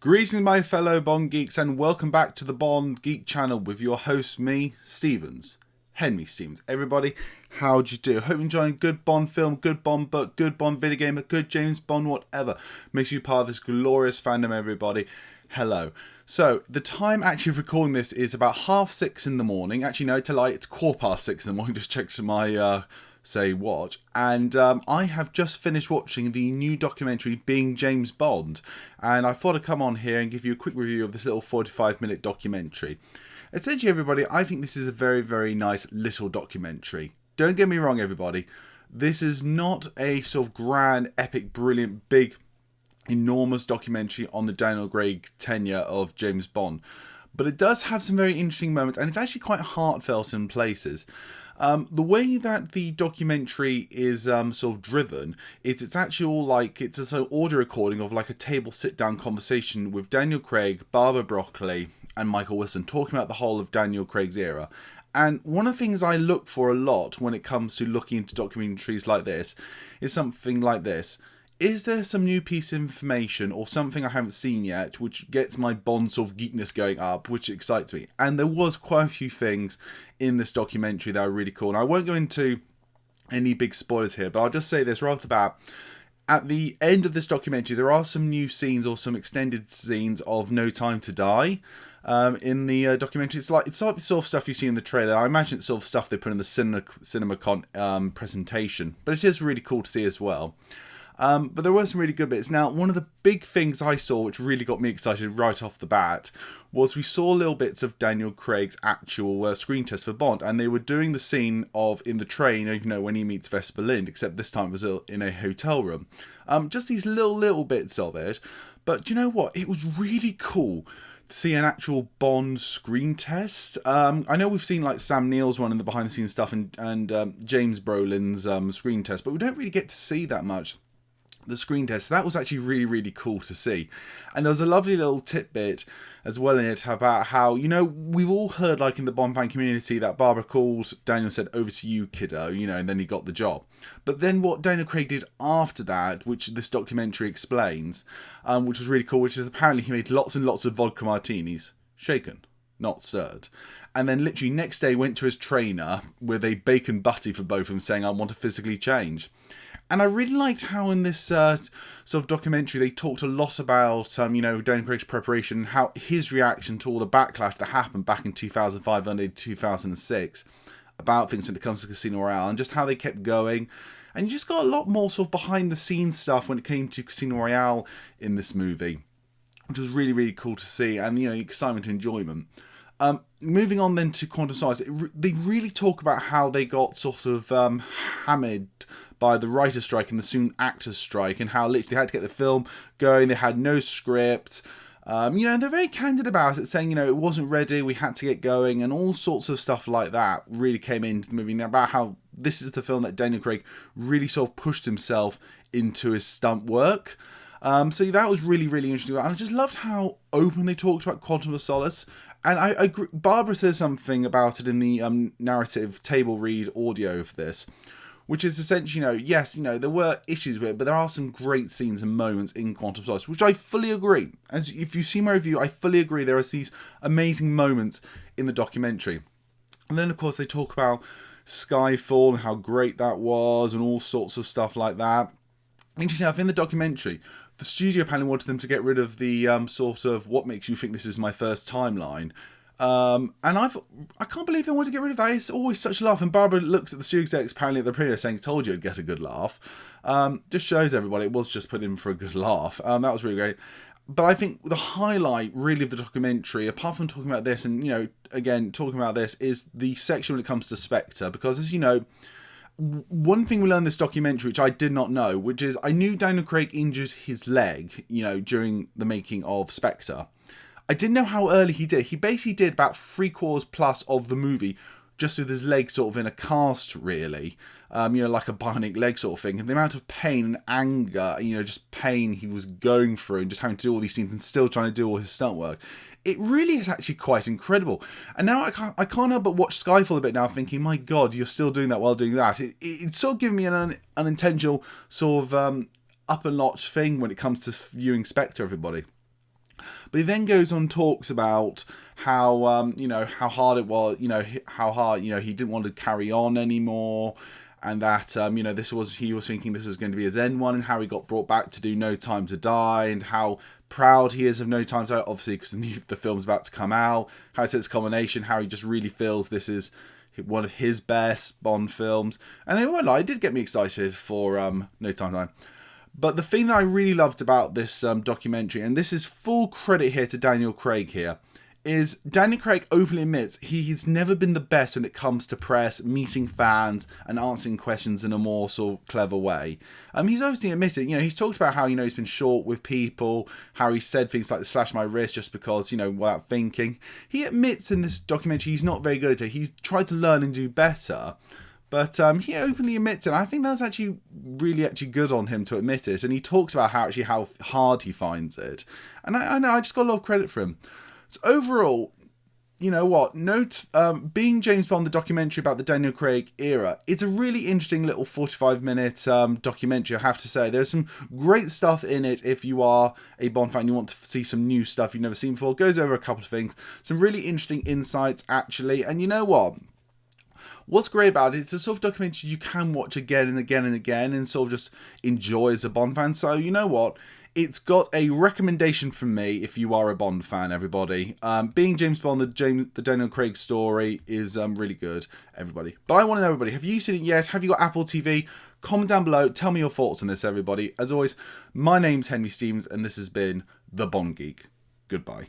Greetings, my fellow Bond Geeks, and welcome back to the Bond Geek channel with your host, me, Stevens. Henry Stevens. Everybody, how'd you do? Hope you're enjoying a good Bond film, good Bond book, good Bond video game, a good James Bond, whatever. Makes you part of this glorious fandom, everybody. Hello. So, the time actually of recording this is about 6:30 in the morning. Actually, no, to lie, it's 6:15 in the morning. Just checked my watch, and I have just finished watching the new documentary Being James Bond, and I thought I'd come on here and give you a quick review of this little 45-minute documentary. Essentially, everybody, I think this is a very, very nice little documentary. Don't get me wrong, everybody, this is not a sort of grand, epic, brilliant, big, enormous documentary on the Daniel Craig tenure of James Bond, but it does have some very interesting moments, and it's actually quite heartfelt in places. The way that the documentary is sort of driven, it's actual it's a sort of audio recording of like a table sit-down conversation with Daniel Craig, Barbara Broccoli, and Michael Wilson talking about the whole of Daniel Craig's era. And one of the things I look for a lot when it comes to looking into documentaries like this is something like this. Is there some new piece of information or something I haven't seen yet which gets my Bond sort of geekness going up, which excites me? And there was quite a few things in this documentary that are really cool. And I won't go into any big spoilers here, but I'll just say this right off the bat. At the end of this documentary, there are some new scenes or some extended scenes of No Time to Die. In the documentary, it's sort of stuff you see in the trailer. I imagine it's sort of stuff they put in the CinemaCon presentation, but it is really cool to see as well. But there were some really good bits. Now, one of the big things I saw, which really got me excited right off the bat, was we saw little bits of Daniel Craig's actual screen test for Bond, and they were doing the scene of in the train, when he meets Vesper Lynd, except this time it was in a hotel room. Just these little bits of it. But you know what? It was really cool to see an actual Bond screen test. I know we've seen like Sam Neill's one in the behind the scenes stuff and James Brolin's screen test, but we don't really get to see that much. The screen test. So that was actually really, really cool to see. And there was a lovely little tidbit as well in it about how, we've all heard like in the Bond fan community that Barbara calls Daniel, said, "Over to you, kiddo," and then he got the job. But then what Daniel Craig did after that, which this documentary explains, which was really cool, which is apparently he made lots and lots of vodka martinis, shaken, not stirred. And then literally next day went to his trainer with a bacon butty for both of them, saying, "I want to physically change." And I really liked how in this sort of documentary they talked a lot about, Daniel Craig's preparation, how his reaction to all the backlash that happened back in 2005 and 2006 about things when it comes to Casino Royale, and just how they kept going. And you just got a lot more sort of behind the scenes stuff when it came to Casino Royale in this movie, which was really, really cool to see, and, excitement and enjoyment. Moving on then to Quantum of Solace, they really talk about how they got sort of hammered by the writer's strike and the soon actors' strike, and how literally they had to get the film going. They had no script. They're very candid about it, saying, it wasn't ready, we had to get going, and all sorts of stuff like that really came into the movie, about how this is the film that Daniel Craig really sort of pushed himself into his stunt work. So that was really, really interesting. And I just loved how open they talked about Quantum of Solace. And I agree, Barbara says something about it in the narrative table read audio of this, which is essentially, yes, there were issues with it, but there are some great scenes and moments in Quantum of Solace, which I fully agree. As if you see my review, I fully agree. There are these amazing moments in the documentary. And then, of course, they talk about Skyfall and how great that was and all sorts of stuff like that. Interesting enough, in the documentary, the studio apparently wanted them to get rid of the sort of "what makes you think this is my first timeline." And I can't believe they wanted to get rid of that. It's always such a laugh. And Barbara looks at the studio execs apparently at the premiere saying, "Told you I'd get a good laugh." Just shows everybody it was just put in for a good laugh. That was really great. But I think the highlight really of the documentary, apart from talking about this and, again, talking about this, is the section when it comes to Spectre. Because as you know, one thing we learned in this documentary, which I did not know, which is I knew Daniel Craig injured his leg, during the making of Spectre. I didn't know how early he did. He basically did about 3/4 plus of the movie just with his leg sort of in a cast, really. Like a bionic leg sort of thing. And the amount of pain and anger, just pain he was going through and just having to do all these things and still trying to do all his stunt work. It really is actually quite incredible. And now I can't help but watch Skyfall a bit now, thinking, my God, you're still doing that while doing that. It's sort of giving me an unintentional sort of up a notch thing when it comes to viewing Spectre, everybody. But he then goes on, talks about how how hard it was, how hard, he didn't want to carry on anymore, and that he was thinking this was going to be his end one, and how he got brought back to do No Time to Die, and how proud he is of No Time to Die, obviously because the film's about to come out. How it's its culmination, how he just really feels this is one of his best Bond films, and it did get me excited for No Time to Die. But the thing that I really loved about this documentary, and this is full credit here to Daniel Craig here, is Daniel Craig openly admits he's never been the best when it comes to press, meeting fans, and answering questions in a more sort of clever way. He's obviously admitted, he's talked about how, he's been short with people, how he said things like slash my wrist just because, without thinking. He admits in this documentary he's not very good at it. He's tried to learn and do better. But he openly admits it, and I think that's actually really good on him to admit it. And he talks about how hard he finds it. And I know, I just got a lot of credit for him. So overall, you know what? Being James Bond, the documentary about the Daniel Craig era, it's a really interesting little 45-minute documentary, I have to say. There's some great stuff in it if you are a Bond fan, you want to see some new stuff you've never seen before. It goes over a couple of things. Some really interesting insights, actually. And you know what? What's great about it, it's a sort of documentary you can watch again and again and again and sort of just enjoy as a Bond fan. So, you know what? It's got a recommendation from me if you are a Bond fan, everybody. Being James Bond, the Daniel Craig story is really good, everybody. But I want to know, everybody, have you seen it yet? Have you got Apple TV? Comment down below. Tell me your thoughts on this, everybody. As always, my name's Henry Stevens, and this has been The Bond Geek. Goodbye.